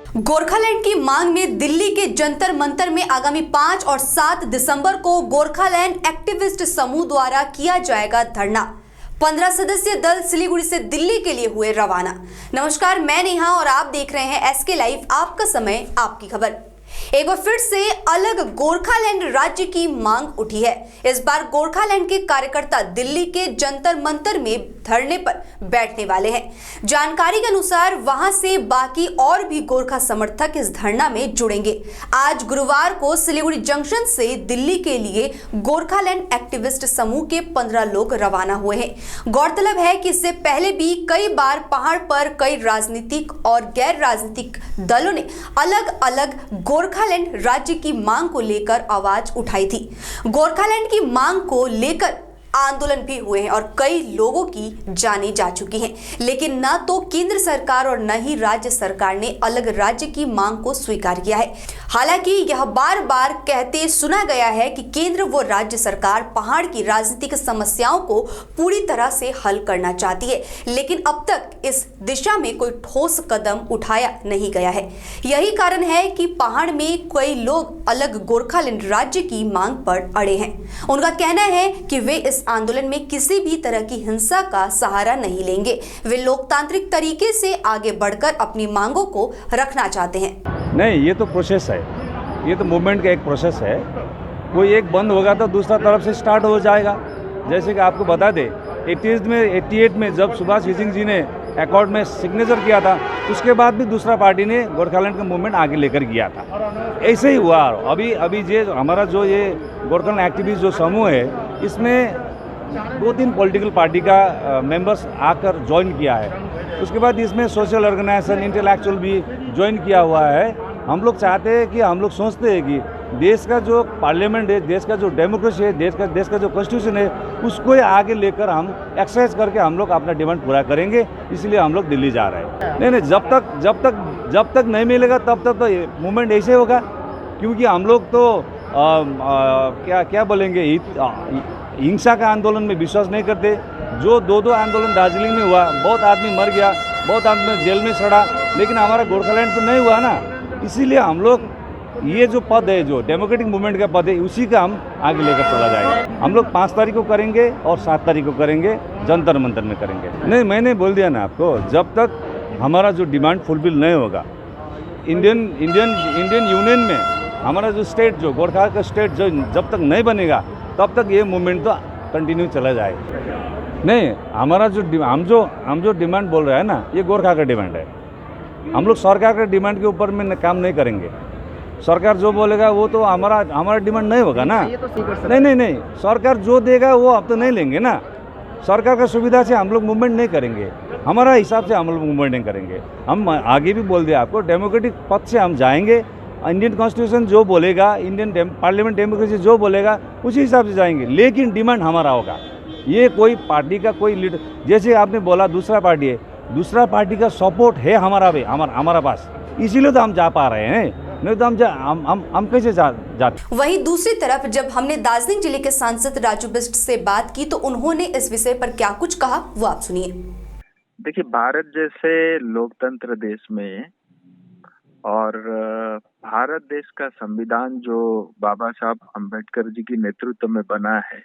गोरखालैंड की मांग में दिल्ली के जंतर मंतर में आगामी 5 और 7 दिसंबर को गोरखालैंड एक्टिविस्ट समूह द्वारा किया जाएगा धरना। 15 सदस्यीय दल सिलीगुड़ी से दिल्ली के लिए हुए रवाना। नमस्कार, मैं नेहा और आप देख रहे हैं एसके लाइव, आपका समय आपकी खबर। एक बार फिर से अलग गोरखालैंड राज्य की मांग उठी है। इस बार गोरखालैंड के कार्यकर्ता दिल्ली के जंतर मंतर में धरने पर बैठने वाले हैं। जानकारी के अनुसार वहां से बाकी और भी गोरखा समर्थक इस धरना में जुड़ेंगे। आज गुरुवार को सिलीगुड़ी जंक्शन से दिल्ली के लिए गोरखालैंड एक्टिविस्ट समूह के 15 लोग रवाना हुए हैं। गौरतलब है कि इससे पहले भी कई बार पहाड़ पर कई राजनीतिक और गैर राजनीतिक दलों ने अलग अलग गोरखालैंड राज्य की मांग को लेकर आवाज उठाई थी। गोरखालैंड की मांग को लेकर आंदोलन भी हुए हैं और कई लोगों की जानें जा चुकी हैं, लेकिन न तो केंद्र सरकार और न ही राज्य सरकार ने अलग राज्य की मांग को स्वीकार किया है। हालांकि यह बार बार कहते सुना गया है कि केंद्र व राज्य सरकार पहाड़ की राजनीतिक समस्याओं को पूरी तरह से हल करना चाहती है, लेकिन अब तक इस दिशा में कोई ठोस कदम उठाया नहीं गया है। यही कारण है कि पहाड़ में कई लोग अलग गोरखालैंड राज्य की मांग पर अड़े हैं। उनका कहना है कि वे इस आंदोलन में किसी भी तरह की हिंसा का सहारा नहीं लेंगे। वे लोकतांत्रिक तरीके से आगे बढ़कर अपनी मांगों को रखना चाहते हैं। नहीं, ये तो प्रोसेस है, ये तो मूवमेंट का एक प्रोसेस है। कोई एक बंद होगा तो दूसरा तरफ से स्टार्ट हो जाएगा। जैसे कि आपको बता दें, 88 में जब सुभाष सिंह जी ने अकॉर्ड में सिग्नेचर किया था, उसके बाद भी दूसरा पार्टी ने गोरखालैंड का मूवमेंट आगे लेकर गया था। ऐसे ही हुआ। अभी ये हमारा जो ये गोरखालैंड एक्टिविस्ट जो समूह है, इसमें 2-3 पॉलिटिकल पार्टी का मेंबर्स आकर ज्वाइन किया है। उसके बाद इसमें सोशल ऑर्गेनाइजेशन, इंटेलेक्चुअल भी ज्वाइन किया हुआ है। हम लोग चाहते हैं कि हम लोग सोचते हैं कि देश का जो पार्लियामेंट है, देश का जो डेमोक्रेसी है, देश का जो कॉन्स्टिट्यूशन है, उसको आगे लेकर हम एक्सरसाइज करके हम लोग अपना डिमांड पूरा करेंगे। इसलिए हम लोग दिल्ली जा रहे हैं। नहीं, जब तक नहीं मिलेगा तब तक तो मूवमेंट ऐसे होगा, क्योंकि हम लोग तो क्या बोलेंगे, हिंसा का आंदोलन में विश्वास नहीं करते। जो दो आंदोलन दार्जिलिंग में हुआ, बहुत आदमी मर गया, बहुत आदमी जेल में सड़ा, लेकिन हमारा गोरखालैंड तो नहीं हुआ ना। इसीलिए हम लोग ये जो पद है, जो डेमोक्रेटिक मूवमेंट का पद है, उसी का हम आगे लेकर चला जाएगा। हम लोग 5 तारीख को करेंगे और 7 तारीख को करेंगे, जंतर मंतर में करेंगे। नहीं, मैंने बोल दिया ना आपको, जब तक हमारा जो डिमांड फुलफिल नहीं होगा, इंडियन यूनियन में हमारा जो स्टेट, जो गोरखा का स्टेट जो जब तक नहीं बनेगा, तब तक ये मूवमेंट तो कंटिन्यू चला जाएगा। नहीं, हमारा हम जो डिमांड बोल रहे हैं ना, ये गोरखा का डिमांड है। हम लोग सरकार के डिमांड के ऊपर में काम नहीं करेंगे। सरकार जो बोलेगा वो तो हमारा डिमांड नहीं होगा ना। नहीं, सरकार जो देगा वो आप तो नहीं लेंगे ना। सरकार का सुविधा से हम लोग मूवमेंट नहीं करेंगे, हमारा हिसाब से हम लोग मूवमेंट नहीं करेंगे। हम आगे भी बोल दिए आपको, डेमोक्रेटिक पथ से हम जाएंगे। इंडियन कॉन्स्टिट्यूशन जो बोलेगा, इंडियन पार्लियामेंट डेमोक्रेसी जो बोलेगा, उसी हिसाब से जाएंगे, लेकिन डिमांड हमारा होगा। ये कोई पार्टी का कोई लीडर, जैसे आपने बोला दूसरा पार्टी है, दूसरा पार्टी का सपोर्ट है हमारा पास, इसीलिए तो हम जा पा रहे हैं। नहीं तो हम कैसे जाते। वहीं दूसरी तरफ जब हमने दार्जिलिंग जिले के सांसद राजू बिष्ट से बात की तो उन्होंने इस विषय पर क्या कुछ कहा, वो आप सुनिए। देखिए, भारत जैसे लोकतंत्र देश में और भारत देश का संविधान जो बाबा साहब अम्बेडकर जी के नेतृत्व में बना है,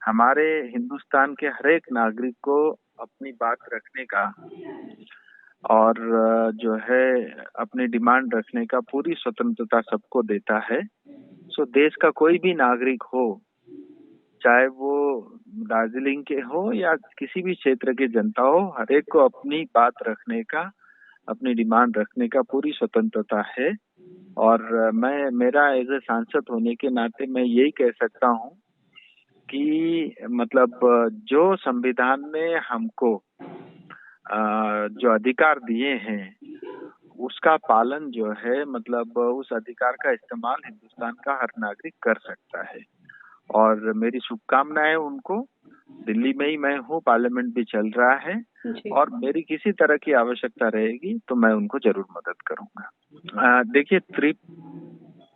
हमारे हिंदुस्तान के हर एक नागरिक को अपनी बात रखने का और जो है अपनी डिमांड रखने का पूरी स्वतंत्रता सबको देता है। सो देश का कोई भी नागरिक हो, चाहे वो दार्जिलिंग के हो या किसी भी क्षेत्र के जनता हो, हर एक को अपनी बात रखने का, अपनी डिमांड रखने का पूरी स्वतंत्रता है। और मेरा एज ए सांसद होने के नाते मैं यही कह सकता हूँ कि मतलब जो संविधान ने हमको जो अधिकार दिए हैं, उसका पालन जो है, मतलब उस अधिकार का इस्तेमाल हिंदुस्तान का हर नागरिक कर सकता है। और मेरी शुभकामनाएं उनको। दिल्ली में ही मैं हूँ, पार्लियामेंट भी चल रहा है, और मेरी किसी तरह की आवश्यकता रहेगी तो मैं उनको जरूर मदद करूंगा। देखिए,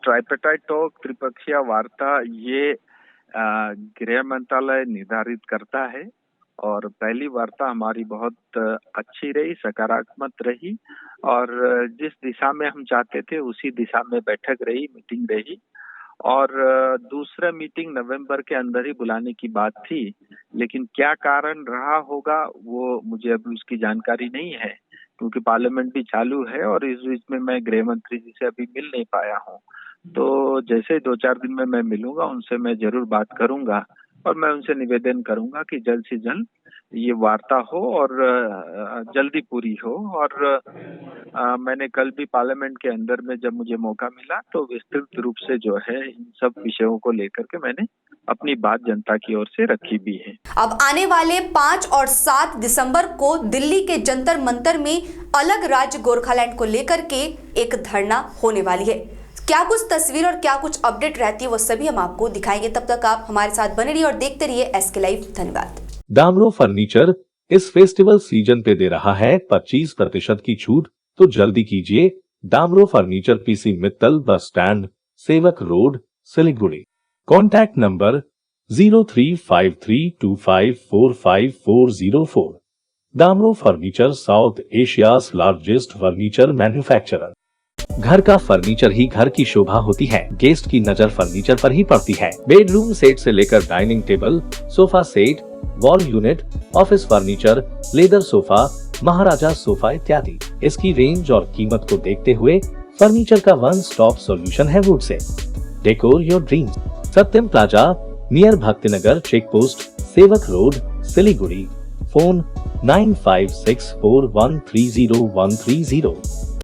ट्राइपेटाइट टॉक, त्रिपक्षीय वार्ता, ये गृह मंत्रालय निर्धारित करता है और पहली वार्ता हमारी बहुत अच्छी रही, सकारात्मक रही और जिस दिशा में हम चाहते थे उसी दिशा में बैठक रही, मीटिंग रही। और दूसरा मीटिंग नवंबर के अंदर ही बुलाने की बात थी, लेकिन क्या कारण रहा होगा वो मुझे अभी उसकी जानकारी नहीं है, क्योंकि पार्लियामेंट भी चालू है और इस बीच में मैं गृह मंत्री जी से अभी मिल नहीं पाया हूँ। तो जैसे 2-4 दिन में मैं मिलूंगा उनसे मैं जरूर बात करूंगा और मैं उनसे निवेदन करूंगा कि जल्द से जल्द ये वार्ता हो और जल्दी पूरी हो। और मैंने कल भी पार्लियामेंट के अंदर में जब मुझे मौका मिला तो विस्तृत रूप से जो है इन सब विषयों को लेकर के मैंने अपनी बात जनता की ओर से रखी भी है। अब आने वाले 5 और 7 दिसंबर को दिल्ली के जंतर मंतर में अलग राज्य गोरखालैंड को लेकर के एक धरना होने वाली है। क्या कुछ तस्वीर और क्या कुछ अपडेट रहती है वो सभी हम आपको दिखाएंगे। तब तक आप हमारे साथ बने रहिए और देखते रहिए SK लाइव। धन्यवाद। डामरो फर्नीचर इस फेस्टिवल सीजन पे दे रहा है 25% की छूट, तो जल्दी कीजिए। डामरो furniture PC Mittal bus stand, Sevak road, Siliguri. Contact number 035325454404। Damro furniture South Asia's largest furniture manufacturer. घर का फर्नीचर ही घर की शोभा होती है। गेस्ट की नजर फर्नीचर पर ही पड़ती है। बेडरूम सेट से लेकर dining table, sofa set, wall unit, office furniture, leather sofa, Maharaja sofa इत्यादि। इसकी रेंज और कीमत को देखते हुए फर्नीचर का वन स्टॉप सॉल्यूशन है वुड से। Decor your dreams. Satyam plaza near Bhaktinagar check post, Sevoke road, Siliguri. Phone 9564130130।